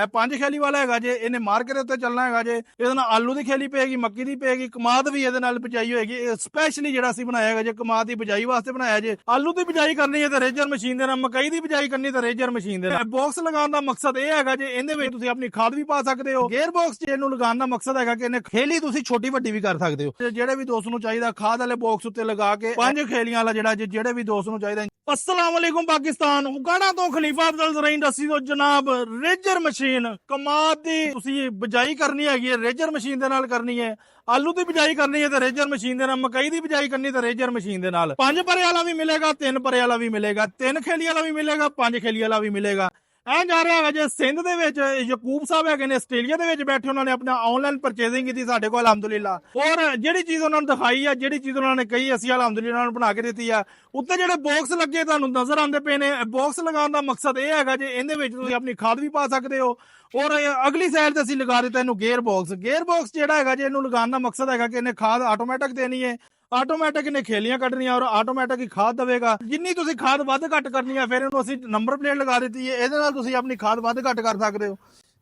ਇਹ 5 ਖੇਲੀ ਵਾਲਾ ਹੈਗਾ ਜੇ। ਇਹਨੇ ਮਾਰਕੇ ਦੇ ਉੱਤੇ ਚੱਲਣਾ ਹੈਗਾ ਜੇ। ਇਹਦੇ ਨਾਲ ਆਲੂ ਦੀ ਖੇਲੀ ਪਏਗੀ, ਮੱਕੀ ਦੀ ਪਏਗੀ, ਕਮਾਦ ਵੀ ਇਹਦੇ ਨਾਲ ਬਿਜਾਈ ਹੋਏਗੀ। ਇਹ ਸਪੈਸ਼ਲੀ ਜਿਹੜਾ ਅਸੀਂ ਬਣਾਇਆ ਹੈਗਾ ਜੇ ਕਮਾਦ ਦੀ ਬਿਜਾਈ ਵਾਸਤੇ ਬਣਾਇਆ ਜੇ। ਆਲੂ ਦੀ ਬਿਜਾਈ ਕਰਨੀ ਹੈ ਤੇ ਰੇਜਰ ਮਸ਼ੀਨ ਦੇ ਨਾਲ, ਮਕਈ ਦੀ ਬਿਜਾਈ ਕਰਨੀ ਤੇ ਰੇਜਰ ਮਸ਼ੀਨ ਦੇ ਨਾਲ। ਬਾਕਸ ਲਗਾਉਣ ਦਾ ਮਕਸਦ ਇਹ ਹੈਗਾ ਜੇ ਇਹਦੇ ਵਿੱਚ ਤੁਸੀਂ ਆਪਣੀ ਖਾਦ ਵੀ ਪਾ ਸਕਦੇ ਹੋ। ਗੇਅਰ ਬਾਕਸ ਜੇ ਇਹਨੂੰ ਲਗਾਉਣ ਦਾ ਮਕਸਦ ਹੈਗਾ ਕਿ ਇਹਨੇ ਖੇਲੀ ਤੁਸੀਂ ਛੋਟੀ ਵੱਡੀ ਵੀ ਕਰ ਸਕਦੇ ਹੋ। ਜਿਹੜੇ ਵੀ ਦੋਸਤ ਨੂੰ ਚਾਹੀਦਾ ਖਾਦ ਵਾਲੇ ਬਾਕਸ ਉੱਤੇ ਲਗਾ ਕੇ 5 ਖੇਲੀਆਂ ਵਾਲਾ ਜਿਹੜਾ ਜਿਹੜੇ ਵੀ ਦੋਸਤ ਨੂੰ ਚਾਹੀਦਾ। अस्सलाम वालेकुम पाकिस्तान, उगाड़ा तो खलीफा अफजल ज़राई इंडस्ट्री तो जनाब रेजर मशीन कमाद दी तुसी बिजाई करनी हैगी, रेजर मशीन दे नाल करनी है। आलू की बिजाई करनी है तो रेजर मशीन दे नाल, मकई की बिजाई करनी तो रेजर मशीन दे नाल। 5 परे वाला भी मिलेगा, 3 परे वाला भी मिलेगा, 3 खेली वाला भी मिलेगा, 5 खेली वाला भी मिलेगा। ਐ ਜਾ ਰਿਹਾ ਹੈਗਾ ਜੇ ਸਿੰਧ ਦੇ ਵਿੱਚ ਯਕੂਬ ਸਾਹਿਬ ਹੈਗੇ ਨੇ, ਆਸਟ੍ਰੇਲੀਆ ਦੇ ਵਿੱਚ ਬੈਠੇ, ਉਹਨਾਂ ਨੇ ਆਪਣਾ ਆਨਲਾਈਨ ਪਰਚੇਜ਼ਿੰਗ ਕੀਤੀ ਸਾਡੇ ਕੋਲ ਅਲਹਮਦੁਲਿਲਾ। ਔਰ ਜਿਹੜੀ ਚੀਜ਼ ਉਹਨਾਂ ਨੂੰ ਦਿਖਾਈ ਆ, ਜਿਹੜੀ ਚੀਜ਼ ਉਹਨਾਂ ਨੇ ਕਹੀ, ਅਸੀਂ ਅਲਹਮਦੁਲਿਲਾ ਉਹਨਾਂ ਨੂੰ ਬਣਾ ਕੇ ਦਿੱਤੀ ਆ। ਉੱਤੇ ਜਿਹੜੇ ਬਾਕਸ ਲੱਗੇ ਤੁਹਾਨੂੰ ਨਜ਼ਰ ਆਉਂਦੇ ਪਏ ਨੇ, ਬਾਕਸ ਲਗਾਉਣ ਦਾ ਮਕਸਦ ਇਹ ਹੈਗਾ ਜੇ ਇਹਦੇ ਵਿੱਚ ਤੁਸੀਂ ਆਪਣੀ ਖਾਦ ਵੀ ਪਾ ਸਕਦੇ ਹੋ। ਔਰ ਅਗਲੀ ਸਾਈਡ ਤੇ ਅਸੀਂ ਲਗਾ ਦਿੱਤਾ ਇਹਨੂੰ ਗੇਅਰ ਬਾਕਸ। ਗੇਅਰ ਬਾਕਸ ਜਿਹੜਾ ਹੈਗਾ ਜੇ ਇਹਨੂੰ ਲਗਾਉਣ ਦਾ ਮਕਸਦ ਹੈਗਾ ਕਿ ਇਹਨੇ ਖਾਦ ਆਟੋਮੈਟਿਕ ਦੇਣੀ ਹੈ, ਆਟੋਮੈਟਿਕ ਨੇ ਖੇਲੀਆਂ ਕੱਢਣੀਆਂ ਔਰ ਆਟੋਮੈਟਿਕ ਹੀ ਖਾਦ ਦੇਵੇਗਾ। ਜਿੰਨੀ ਤੁਸੀਂ ਖਾਦ ਵੱਧ ਘੱਟ ਕਰਨੀ ਹੈ ਫਿਰ ਇਹਨੂੰ ਅਸੀਂ ਨੰਬਰ ਪਲੇਟ ਲਗਾ ਦਿੱਤੀ ਹੈ, ਇਹਦੇ ਨਾਲ ਤੁਸੀਂ ਆਪਣੀ ਖਾਦ ਵੱਧ ਘੱਟ ਕਰ ਸਕਦੇ ਹੋ।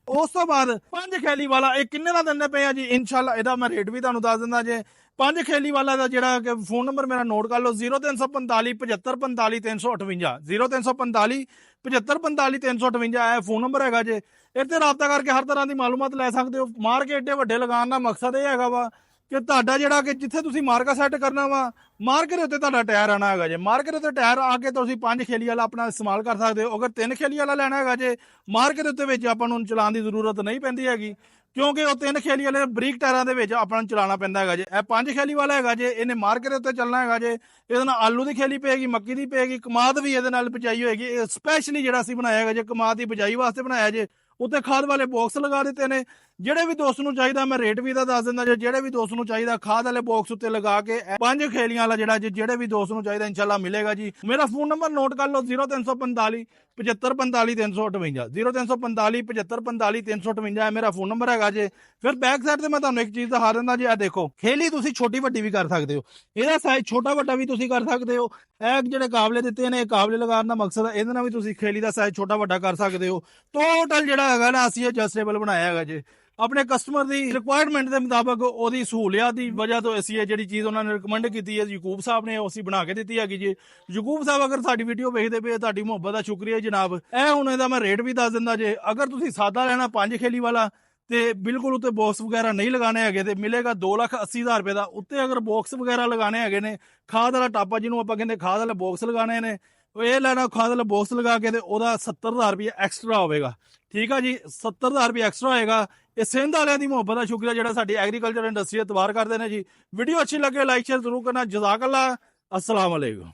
ਉਸ ਤੋਂ ਬਾਅਦ 5 ਖੇਲੀ ਵਾਲਾ ਇਹ ਕਿੰਨੇ ਦਾ ਦਿੰਦੇ ਪਏ ਆ ਜੀ? ਇਨਸ਼ਾਅੱਲਾ ਇਹਦਾ ਮੈਂ ਰੇਟ ਵੀ ਤੁਹਾਨੂੰ ਦੱਸ ਦਿੰਦਾ ਜੇ। 5 ਖੇਲੀ ਵਾਲਾ ਦਾ ਜਿਹੜਾ ਕਿ ਫੋਨ ਨੰਬਰ ਮੇਰਾ ਨੋਟ ਕਰ ਲਓ, 0345 7545 358, 0345 7545 358 ਇਹ ਫੋਨ ਨੰਬਰ ਹੈਗਾ ਜੇ। ਇੱਥੇ ਰਾਬਤਾ ਕਰਕੇ ਹਰ ਤਰ੍ਹਾਂ ਦੀ ਮਾਲੂਮਾਤ ਲੈ ਸਕਦੇ ਹੋ। ਮਾਰ ਕੇ ਏਡੇ ਵੱਡੇ ਲਗਾਉਣ ਦਾ ਮਕਸਦ ਇਹ ਹੈਗਾ ਵਾ ਕਿ ਤੁਹਾਡਾ ਜਿਹੜਾ ਕਿ ਜਿੱਥੇ ਤੁਸੀਂ ਮਾਰਕਾ ਸੈੱਟ ਕਰਨਾ ਵਾ, ਮਾਰਕੇ ਦੇ ਉੱਤੇ ਤੁਹਾਡਾ ਟਾਇਰ ਆਣਾ ਹੈਗਾ ਜੇ। ਮਾਰਕੇ ਦੇ ਉੱਤੇ ਟਾਇਰ ਆ ਕੇ ਤੁਸੀਂ 5 ਖੇਲੀ ਵਾਲਾ ਆਪਣਾ ਇਸਤੇਮਾਲ ਕਰ ਸਕਦੇ ਹੋ। ਅਗਰ 3 ਖੇਲੀ ਵਾਲਾ ਲੈਣਾ ਹੈਗਾ ਜੇ, ਮਾਰਕੇ ਦੇ ਉੱਤੇ ਵਿੱਚ ਆਪਾਂ ਨੂੰ ਚਲਾਉਣ ਦੀ ਜ਼ਰੂਰਤ ਨਹੀਂ ਪੈਂਦੀ ਹੈਗੀ, ਕਿਉਂਕਿ ਉਹ 3 ਖੇਲੀ ਵਾਲੇ ਬਰੀਕ ਟਾਇਰਾਂ ਦੇ ਵਿੱਚ ਆਪਾਂ ਨੂੰ ਚਲਾਉਣਾ ਪੈਂਦਾ ਹੈਗਾ ਜੇ। ਇਹ 5 ਖੇਲੀ ਵਾਲਾ ਹੈਗਾ ਜੇ। ਇਹਨੇ ਮਾਰਕੇ ਦੇ ਉੱਤੇ ਚੱਲਣਾ ਹੈਗਾ ਜੇ। ਇਹਦੇ ਨਾਲ ਆਲੂ ਦੀ ਖੇਲੀ ਪਏਗੀ, ਮੱਕੀ ਦੀ ਪਏਗੀ, ਕਮਾਦ ਵੀ ਇਹਦੇ ਨਾਲ ਬਿਜਾਈ ਹੋਏਗੀ। ਇਹ ਸਪੈਸ਼ਲੀ ਜਿਹੜਾ ਅਸੀਂ ਬਣਾਇਆ ਹੈਗਾ ਜੇ ਕਮਾਦ ਦੀ ਬਿਜਾਈ ਵਾਸਤੇ ਬਣਾਇਆ ਜੇ। ਉੱਤੇ ਖਾਦ ਵਾਲੇ ਬਾਕਸ ਲਗਾ ਦਿੱਤੇ ਨੇ। ਜਿਹੜੇ ਵੀ ਦੋਸਤ ਨੂੰ ਚਾਹੀਦਾ ਮੈਂ ਰੇਟ ਵੀ ਦਾ ਦੱਸ ਦਿੰਦਾ ਜੇ। ਜਿਹੜੇ ਵੀ ਦੋਸਤ ਨੂੰ ਚਾਹੀਦਾ ਖਾਦ ਵਾਲੇ ਬਾਕਸ ਉੱਤੇ ਲਗਾ ਕੇ 5 ਖੇਲੀਆਂ ਵਾਲਾ ਜਿਹੜਾ ਜਿਹੜੇ ਵੀ ਦੋਸਤ ਨੂੰ ਚਾਹੀਦਾ ਇਨਸ਼ਾਅੱਲਾ ਮਿਲੇਗਾ ਜੀ। ਮੇਰਾ ਫੋਨ ਨੰਬਰ ਨੋਟ ਕਰ ਲਓ, 0345 7545 358, 0345 7545 358 ਹੈ ਮੇਰਾ ਫੋਨ ਨੰਬਰ ਹੈਗਾ ਜੇ। ਫਿਰ ਬੈਕ ਸਾਈਡ ਤੇ ਮੈਂ ਤੁਹਾਨੂੰ ਇੱਕ ਚੀਜ਼ ਦਿਖਾ ਦਿੰਦਾ ਜੀ। ਇਹ ਦੇਖੋ ਖੇਲੀ ਤੁਸੀਂ ਛੋਟੀ ਵੱਡੀ ਵੀ ਕਰ ਸਕਦੇ ਹੋ, ਇਹਦਾ ਸਾਈਜ਼ ਛੋਟਾ ਵੱਡਾ ਵੀ ਤੁਸੀਂ ਕਰ ਸਕਦੇ ਹੋ। ਇਹ ਜਿਹੜੇ ਕਾਬਲੇ ਦਿੱਤੇ ਨੇ, ਇਹ ਕਾਬਲੇ ਲਗਾਉਣ ਦਾ ਮਕਸਦ ਹੈ ਇਹਦੇ ਨਾਲ ਵੀ ਤੁਸੀਂ ਖੇਲੀ ਦਾ ਸਾਈਜ਼ ਛੋਟਾ ਵੱਡਾ ਕਰ ਸਕਦੇ ਹੋ। ਟੋਟਲ ਜਿਹੜਾ ਹੈਗਾ ਨਾ ਅਸੀਂ ਐਡਜਸਟੇਬਲ ਬਣਾਇਆ ਹੈਗਾ ਜੇ। ਆਪਣੇ ਕਸਟਮਰ ਦੀ ਰਿਕੁਆਇਰਮੈਂਟ ਦੇ ਮੁਤਾਬਕ, ਉਹਦੀ ਸਹੂਲੀਅਤ ਦੀ ਵਜ੍ਹਾ ਤੋਂ ਅਸੀਂ ਇਹ ਜਿਹੜੀ ਚੀਜ਼ ਉਹਨਾਂ ਨੇ ਰਿਕਮੈਂਡ ਕੀਤੀ ਹੈ ਯਕੂਬ ਸਾਹਿਬ ਨੇ, ਉਹ ਅਸੀਂ ਬਣਾ ਕੇ ਦਿੱਤੀ ਹੈਗੀ ਜੀ। ਯਕੂਬ ਸਾਹਿਬ ਅਗਰ ਸਾਡੀ ਵੀਡੀਓ ਵੇਖਦੇ ਪਏ, ਤੁਹਾਡੀ ਮੁਹੱਬਤ ਦਾ ਸ਼ੁਕਰੀਆ ਜਨਾਬ। ਇਹ ਹੁਣ ਇਹਦਾ ਮੈਂ ਰੇਟ ਵੀ ਦੱਸ ਦਿੰਦਾ ਜੇ। ਅਗਰ ਤੁਸੀਂ ਸਾਦਾ ਲੈਣਾ 5 ਖੇਲੀ ਵਾਲਾ ਤੇ ਬਿਲਕੁਲ ਉੱਤੇ ਬਾਕਸ ਵਗੈਰਾ ਨਹੀਂ ਲਗਾਣੇ ਹੈਗੇ ਤੇ ਮਿਲੇਗਾ 2,80,000 ਰੁਪਏ ਦਾ। ਉੱਤੇ ਅਗਰ ਬਾਕਸ ਵਗੈਰਾ ਲਗਾਣੇ ਹੈਗੇ ਨੇ, ਖਾਦ ਵਾਲਾ ਟਾਪਾ ਜਿਹਨੂੰ ਆਪਾਂ ਕਹਿੰਦੇ ਖਾਦ ਵਾਲੇ ਬਾਕਸ ਲਗਾਣੇ ਨੇ, ਇਹ ਲੈਣਾ ਖਾਦ ਵਾਲਾ ਬਾਕਸ ਲਗਾ ਕੇ ਤੇ ਉਹਦਾ 70,000 ਰੁਪਏ ਐਕਸਟਰਾ ਹੋਵੇਗਾ। ਠੀਕ ਆ ਜੀ, 70,000 ਰੁਪਏ ਐਕਸਟਰਾ ਹੋਏਗਾ। ਇਹ ਸਿੰਧ ਵਾਲਿਆਂ ਦੀ ਮੁਹੱਬਤ ਦਾ ਸ਼ੁਕਰੀਆ ਜਿਹੜਾ ਸਾਡੀ ਐਗਰੀਕਲਚਰ ਇੰਡਸਟਰੀ ਇਤਬਾਰ ਕਰਦੇ ਨੇ ਜੀ। ਵੀਡੀਓ ਅੱਛੀ ਲੱਗੇ ਲਾਈਕ ਸ਼ੇਅਰ ਜ਼ਰੂਰ ਕਰਨਾ। ਜਜ਼ਾਕ ਅੱਲਾ, अस्सलाम वालेकुम।